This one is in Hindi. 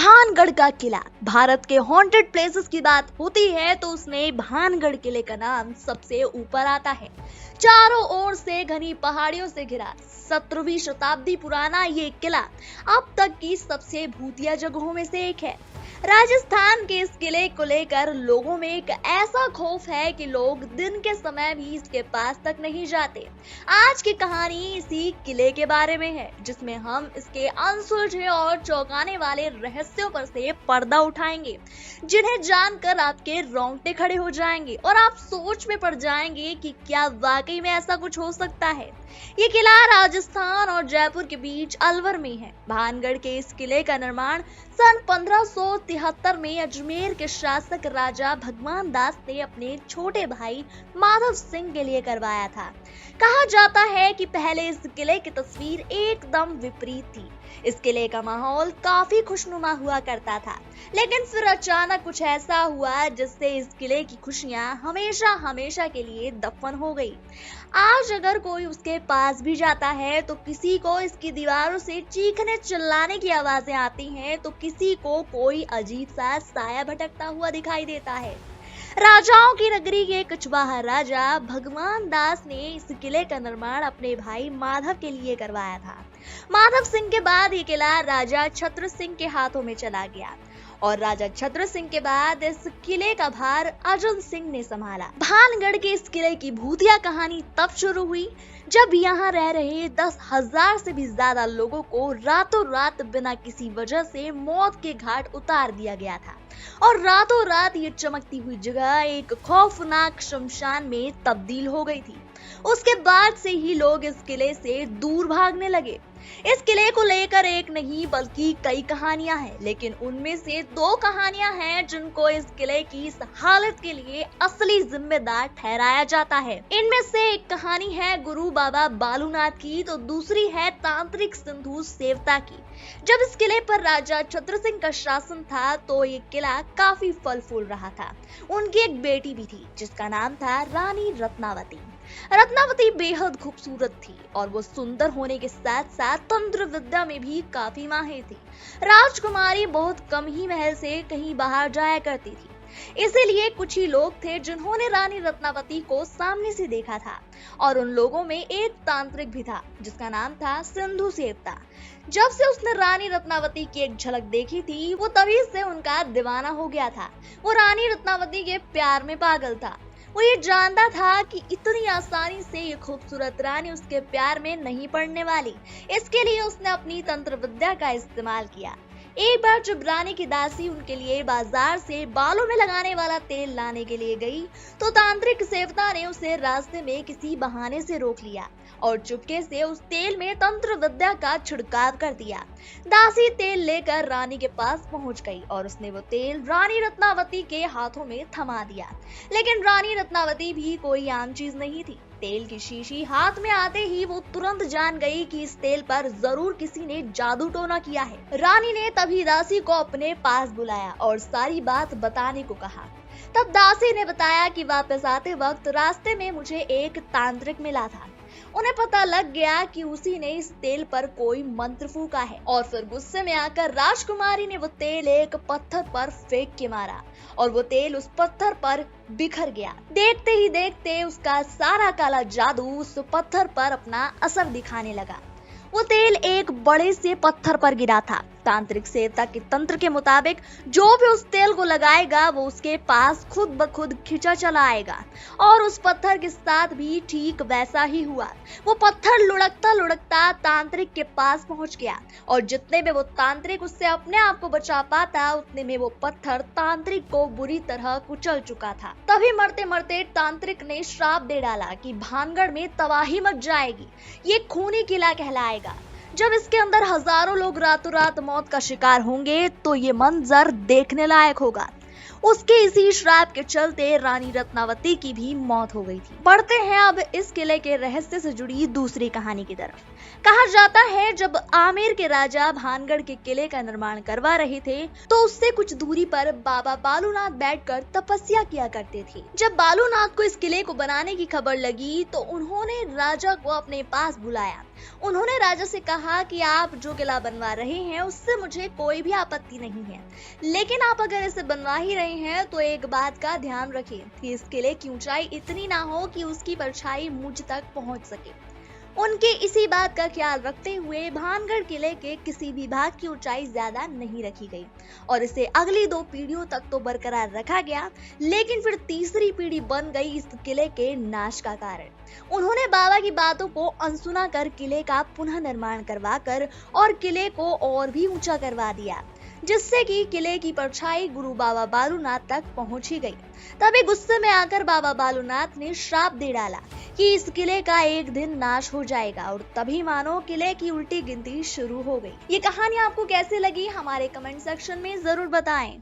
भानगढ़ का किला भारत के हॉन्टेड प्लेसेस की बात होती है तो उसमें भानगढ़ किले का नाम सबसे ऊपर आता है। चारों ओर से घनी पहाड़ियों से घिरा 17वीं शताब्दी पुराना ये किला अब तक की सबसे भूतिया जगहों में से एक है। राजस्थान के इस किले को लेकर लोगों में एक ऐसा खौफ है कि लोग दिन के समय भी इसके पास तक नहीं जाते। आज की कहानी इसी किले के बारे में है, जिसमें हम इसके अनसुलझे और चौंकाने वाले रहस्यों पर से पर्दा उठाएंगे, जिन्हें जानकर आपके रोंगटे खड़े हो जाएंगे और आप सोच में पड़ जाएंगे कि क्या वाकई में ऐसा कुछ हो सकता है। ये किला राजस्थान और जयपुर के बीच अलवर में है। भानगढ़ के इस किले का निर्माण सन 1573 में अजमेर के शासक राजा भगवान दास ने अपने छोटे भाई माधव सिंह के लिए करवाया था। कहा जाता है कि पहले इस किले की तस्वीर एकदम विपरीत थी। इस किले का माहौल काफी खुशनुमा हुआ करता था, लेकिन फिर अचानक कुछ ऐसा हुआ जिससे इस किले की खुशियां हमेशा हमेशा के लिए दफन हो गई। आज अगर कोई उसके पास भी जाता है तो किसी को इसकी दीवारों से चीखने चिल्लाने की आवाजें आती हैं, तो किसी को कोई अजीब सा साया भटकता हुआ दिखाई देता है। राजाओं की नगरी के कछवाहा राजा भगवान दास ने इस किले का निर्माण अपने भाई माधव के लिए करवाया था। माधव सिंह के बाद ये किला राजा छत्र सिंह के हाथों में चला गया और राजा छत्र सिंह के बाद इस किले का भार अर्जुन सिंह ने संभाला। भानगढ़ के इस किले की भूतिया कहानी तब शुरू हुई जब यहाँ रह रहे 10,000 से भी ज्यादा लोगों को रातों रात बिना किसी वजह से मौत के घाट उतार दिया गया था और रातों रात ये चमकती हुई जगह एक खौफनाक शमशान में तब्दील हो गई थी। उसके बाद से ही लोग इस किले से दूर भागने लगे। इस किले को लेकर एक नहीं बल्कि कई कहानियां हैं, लेकिन उनमें से 2 कहानियां हैं जिनको इस किले की इस हालत के लिए असली जिम्मेदार ठहराया जाता है। इनमें से एक कहानी है गुरु बाबा बालूनाथ की, तो दूसरी है तांत्रिक सिंधु सेवता की। जब इस किले पर राजा छत्र सिंह का शासन था तो ये किला काफी फल फूल रहा था। उनकी एक बेटी भी थी जिसका नाम था रानी रत्नावती। रत्नावती बेहद खूबसूरत थी और वो सुंदर होने के साथ साथ तंत्र विद्या में भी काफी माहिर थी। राजकुमारी बहुत कम ही महल से कहीं बाहर जाया करती थी, इसीलिए कुछ ही लोग थे जिन्होंने रानी रत्नावती को सामने से देखा था और उन लोगों में एक तांत्रिक भी था जिसका नाम था सिंधु सेवता। जब से उसने रानी रत्नावती की एक झलक देखी थी, वो तभी से उनका दीवाना हो गया था। वो रानी रत्नावती के प्यार में पागल था। वो ये जानता था कि इतनी आसानी से ये खूबसूरत रानी उसके प्यार में नहीं पड़ने वाली। इसके लिए उसने अपनी तंत्र विद्या का इस्तेमाल किया। एक बार जब रानी की दासी उनके लिए बाजार से बालों में लगाने वाला तेल लाने के लिए गई तो तांत्रिक सेवता ने उसे रास्ते में किसी बहाने से रोक लिया और चुपके से उस तेल में तंत्र विद्या का छिड़काव कर दिया। दासी तेल लेकर रानी के पास पहुंच गई और उसने वो तेल रानी रत्नावती के हाथों में थमा दिया, लेकिन रानी रत्नावती भी कोई आम चीज नहीं थी। तेल की शीशी हाथ में आते ही वो तुरंत जान गई कि इस तेल पर जरूर किसी ने जादू टोना किया है। रानी ने तभी दासी को अपने पास बुलाया और सारी बात बताने को कहा। तब दासी ने बताया कि वापस आते वक्त रास्ते में मुझे एक तांत्रिक मिला था। उन्हें पता लग गया कि उसी ने इस तेल पर कोई मंत्र फूका है और फिर गुस्से में आकर राजकुमारी ने वो तेल एक पत्थर पर फेंक के मारा और वो तेल उस पत्थर पर बिखर गया। देखते ही देखते उसका सारा काला जादू उस पत्थर पर अपना असर दिखाने लगा। वो तेल एक बड़े से पत्थर पर गिरा था। तांत्रिक सेवता के तंत्र के मुताबिक जो भी उस तेल को लगाएगा वो उसके पास खुद ब खुद खिंचा चला आएगा और उस पत्थर के साथ भी ठीक वैसा ही हुआ। वो पत्थर लुढ़कता लुढ़कता तांत्रिक के पास पहुंच गया और जितने में वो तांत्रिक उससे अपने आप को बचा पाता उतने में वो पत्थर तांत्रिक को बुरी तरह कुचल चुका था। तभी मरते मरते तांत्रिक ने श्राप दे डाला कि भानगढ़ में तबाही मच जाएगी, ये खूनी किला कहलाएगा। जब इसके अंदर हजारों लोग रातों रात मौत का शिकार होंगे तो ये मंजर देखने लायक होगा। उसके इसी श्राप के चलते रानी रत्नावती की भी मौत हो गई थी। बढ़ते हैं अब इस किले के रहस्य से जुड़ी दूसरी कहानी की तरफ। कहा जाता है जब आमेर के राजा भानगढ़ के किले का निर्माण करवा रहे थे तो उससे कुछ दूरी पर बाबा बालूनाथ बैठकर तपस्या किया करते थे। जब बालूनाथ को इस किले को बनाने की खबर लगी तो उन्होंने राजा को अपने पास बुलाया। उन्होंने राजा से कहा कि आप जो किला बनवा रहे हैं उससे मुझे कोई भी आपत्ति नहीं है, लेकिन आप अगर इसे बनवा ही रहे हैं तो एक बात का ध्यान रखें कि इस किले की ऊंचाई इतनी ना हो कि उसकी परछाई मुझ तक पहुंच सके। उनके इसी बात का ख्याल रखते हुए भानगढ़ किले के किसी भी भाग की ऊंचाई ज्यादा नहीं रखी गई और इसे अगली 2 पीढ़ियों तक तो बरकरार रखा गया, लेकिन फिर तीसरी पीढ़ी बन गई इस किले के नाश का कारण। उन्होंने बाबा की बातों को अनसुना कर किले का पुनः निर्माण करवाकर और किले को और भी ऊंचा करवा दिया, जिससे कि किले की परछाई गुरु बाबा बालूनाथ तक पहुंच ही गई। तभी गुस्से में आकर बाबा बालूनाथ ने श्राप दे डाला कि इस किले का एक दिन नाश हो जाएगा और तभी मानो किले की उल्टी गिनती शुरू हो गई। ये कहानी आपको कैसे लगी हमारे कमेंट सेक्शन में जरूर बताएं।